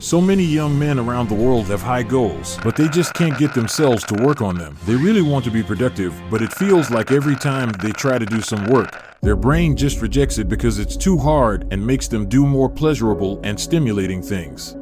So many young men around the world have high goals, but they just can't get themselves to work on them. They really want to be productive, but it feels like every time they try to do some work, their brain just rejects it because it's too hard and makes them do more pleasurable and stimulating things.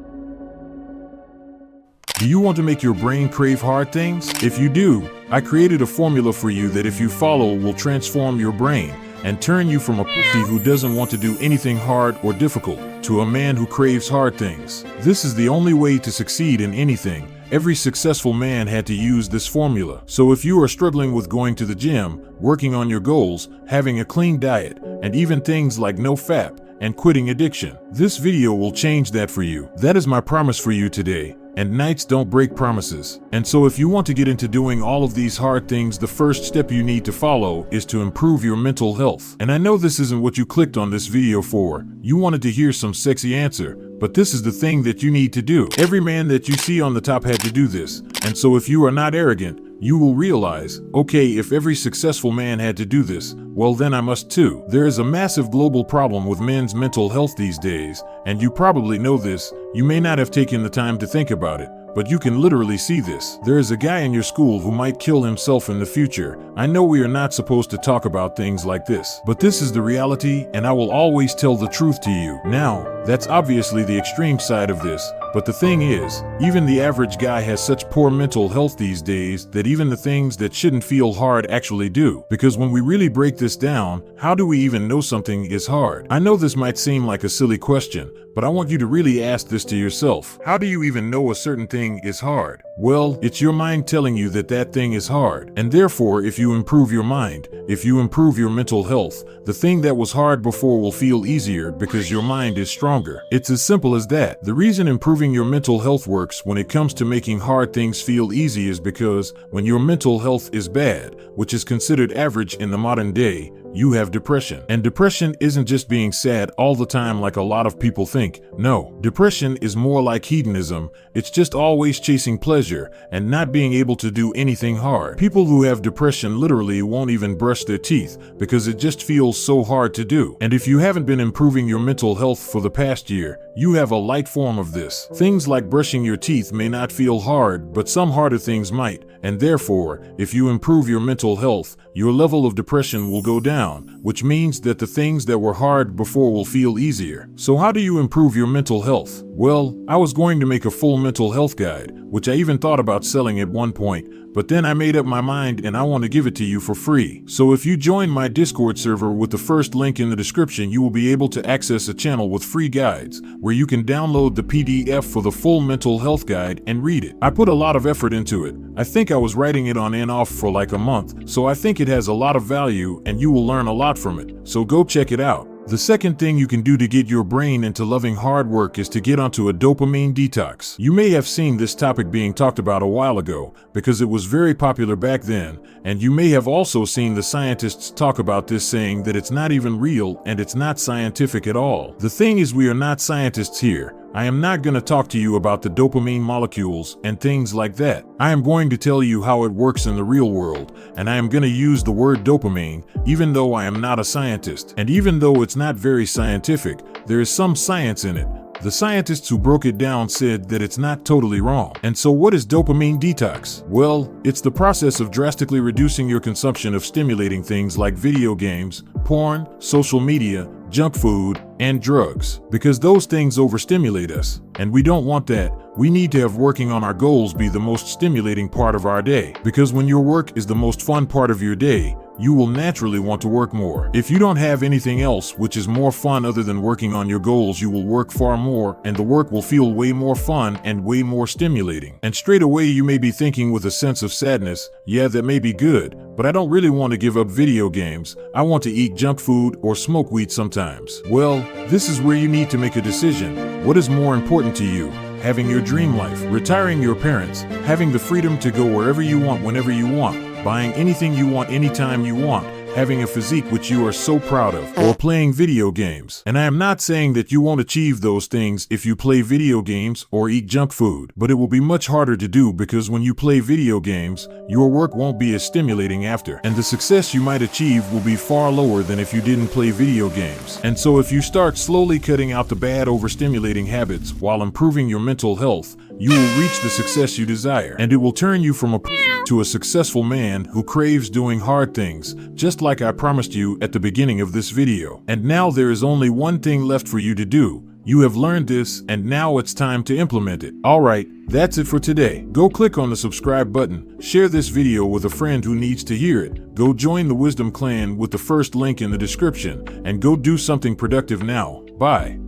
Do you want to make your brain crave hard things? If you do, I created a formula for you that if you follow will transform your brain and turn you from a pussy who doesn't want to do anything hard or difficult to a man who craves hard things. This is the only way to succeed in anything. Every successful man had to use this formula. So if you are struggling with going to the gym, working on your goals, having a clean diet, and even things like no FAP and quitting addiction, this video will change that for you. That is my promise for you today. And nights don't break promises. And so if you want to get into doing all of these hard things, the first step you need to follow is to improve your mental health. And I know this isn't what you clicked on this video for. You wanted to hear some sexy answer, but this is the thing that you need to do. Every man that you see on the top had to do this. And so if you are not arrogant, you will realize, okay, if every successful man had to do this, well then I must too. There is a massive global problem with men's mental health these days, and you probably know this. You may not have taken the time to think about it, but you can literally see this. There is a guy in your school who might kill himself in the future. I know we are not supposed to talk about things like this, but this is the reality, and I will always tell the truth to you. Now, that's obviously the extreme side of this, but the thing is, even the average guy has such poor mental health these days that even the things that shouldn't feel hard actually do. Because when we really break this down, how do we even know something is hard? I know this might seem like a silly question, but I want you to really ask this to yourself. How do you even know a certain thing is hard? Well, it's your mind telling you that that thing is hard. And therefore, if you improve your mind, if you improve your mental health, the thing that was hard before will feel easier because your mind is stronger. It's as simple as that. The reason improving your mental health works when it comes to making hard things feel easy is because when your mental health is bad, which is considered average in the modern day, you have depression. And depression isn't just being sad all the time like a lot of people think. No, depression is more like hedonism. It's just always chasing pleasure and not being able to do anything hard. People who have depression literally won't even brush their teeth because it just feels so hard to do. And if you haven't been improving your mental health for the past year, you have a light form of this. Things like brushing your teeth may not feel hard, but some harder things might. And therefore, if you improve your mental health, your level of depression will go down, which means that the things that were hard before will feel easier. So how do you improve your mental health? Well, I was going to make a full mental health guide, which I even thought about selling at one point, but then I made up my mind and I want to give it to you for free. So if you join my Discord server with the first link in the description, you will be able to access a channel with free guides where you can download the PDF for the full mental health guide and read it. I put a lot of effort into it. I think I was writing it on and off for like a month, so I think it has a lot of value and you will learn a lot from it. So go check it out. The second thing you can do to get your brain into loving hard work is to get onto a dopamine detox. You may have seen this topic being talked about a while ago because it was very popular back then, and you may have also seen the scientists talk about this, saying that it's not even real and it's not scientific at all. The thing is, we are not scientists here. I am not going to talk to you about the dopamine molecules and things like that. I am going to tell you how it works in the real world, and I am going to use the word dopamine, even though I am not a scientist. And even though it's not very scientific, there is some science in it. The scientists who broke it down said that it's not totally wrong. And so what is dopamine detox? Well, it's the process of drastically reducing your consumption of stimulating things like video games, porn, social media, junk food, and drugs. Because those things overstimulate us, and we don't want that. We need to have working on our goals be the most stimulating part of our day. Because when your work is the most fun part of your day, you will naturally want to work more. If you don't have anything else which is more fun other than working on your goals, you will work far more, and the work will feel way more fun and way more stimulating. And straight away you may be thinking with a sense of sadness, yeah, that may be good, but I don't really want to give up video games. I want to eat junk food or smoke weed sometimes. Well, this is where you need to make a decision. What is more important to you? Having your dream life, retiring your parents, having the freedom to go wherever you want, whenever you want, buying anything you want, anytime you want, having a physique which you are so proud of, or playing video games. And I am not saying that you won't achieve those things if you play video games or eat junk food, but it will be much harder to do because when you play video games, your work won't be as stimulating after, and the success you might achieve will be far lower than if you didn't play video games. And so if you start slowly cutting out the bad overstimulating habits while improving your mental health, you will reach the success you desire, and it will turn you from a pussy to a successful man who craves doing hard things, just like I promised you at the beginning of this video. And now there is only one thing left for you to do. You have learned this, and now it's time to implement it. Alright, that's it for today. Go click on the subscribe button, share this video with a friend who needs to hear it, go join the Wisdom Clan with the first link in the description, and go do something productive now. Bye.